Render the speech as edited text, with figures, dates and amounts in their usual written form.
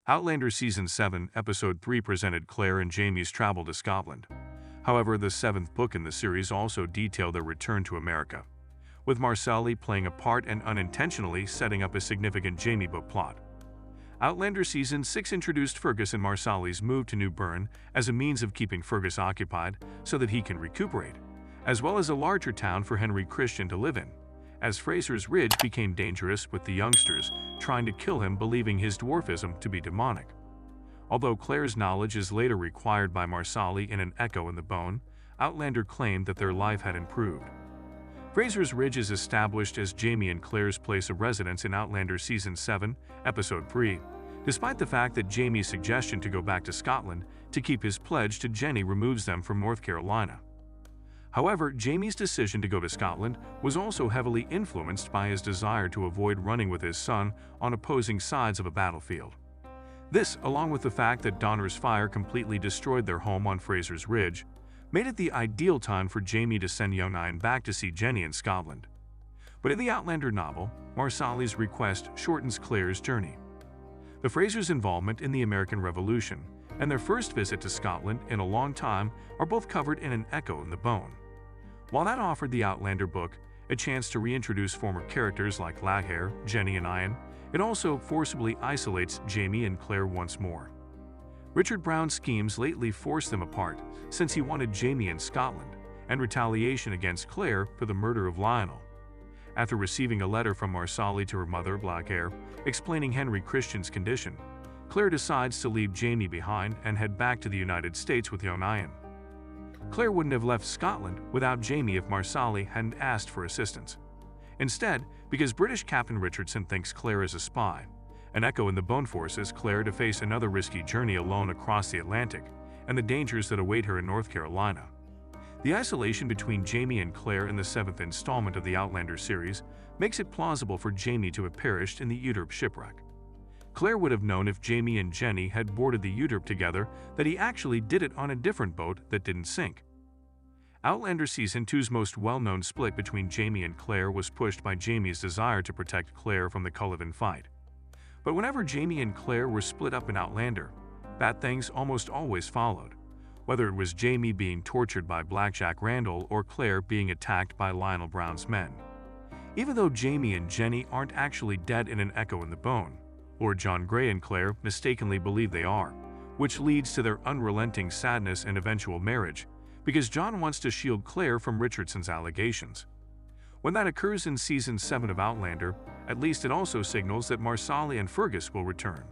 Outlander Season 7, Episode 3 presented Claire and Jamie's travel to Scotland. However, the seventh book in the series also detailed their return to America, with Marsali playing a part and unintentionally setting up a significant Jamie book plot. Outlander Season 6 introduced Fergus and Marsali's move to New Bern as a means of keeping Fergus occupied so that he can recuperate, as well as a larger town for Henry Christian to live in, as Fraser's Ridge became dangerous with the youngsters trying to kill him, believing his dwarfism to be demonic. Although Claire's knowledge is later required by Marsali in an echo in the bone, Outlander claimed that their life had improved. Fraser's Ridge is established as Jamie and Claire's place of residence in Outlander Season 7, Episode 3, despite the fact that Jamie's suggestion to go back to Scotland to keep his pledge to Jenny removes them from North Carolina. However, Jamie's decision to go to Scotland was also heavily influenced by his desire to avoid running with his son on opposing sides of a battlefield. This, along with the fact that Donner's fire completely destroyed their home on Fraser's Ridge, made it the ideal time for Jamie to send young Ian back to see Jenny in Scotland. But in the Outlander novel, Marsali's request shortens Claire's journey. The Frasers' involvement in the American Revolution and their first visit to Scotland in a long time are both covered in an echo in the bone. While that offered the Outlander book a chance to reintroduce former characters like Lahair, Jenny, and Ian, it also forcibly isolates Jamie and Claire once more. Richard Browne's schemes lately forced them apart since he wanted Jamie in Scotland and retaliation against Claire for the murder of Lionel. After receiving a letter from Marsali to her mother, Lahair, explaining Henry Christian's condition, Claire decides to leave Jamie behind and head back to the United States with young Ian. Claire wouldn't have left Scotland without Jamie if Marsali hadn't asked for assistance. Instead, because British Captain Richardson thinks Claire is a spy, an echo in the bone forces Claire to face another risky journey alone across the Atlantic and the dangers that await her in North Carolina. The isolation between Jamie and Claire in the seventh installment of the Outlander series makes it plausible for Jamie to have perished in the Euterpe shipwreck. Claire would have known if Jamie and Jenny had boarded the Euterpe together that he actually did it on a different boat that didn't sink. Outlander Season 2's most well-known split between Jamie and Claire was pushed by Jamie's desire to protect Claire from the Culloden fight. But whenever Jamie and Claire were split up in Outlander, bad things almost always followed, whether it was Jamie being tortured by Blackjack Randall or Claire being attacked by Lionel Browne's men. Even though Jamie and Jenny aren't actually dead in an echo in the bone, Lord John Grey and Claire mistakenly believe they are, which leads to their unrelenting sadness and eventual marriage, because John wants to shield Claire from Richardson's allegations. When that occurs in Season 7 of Outlander, at least it also signals that Marsali and Fergus will return.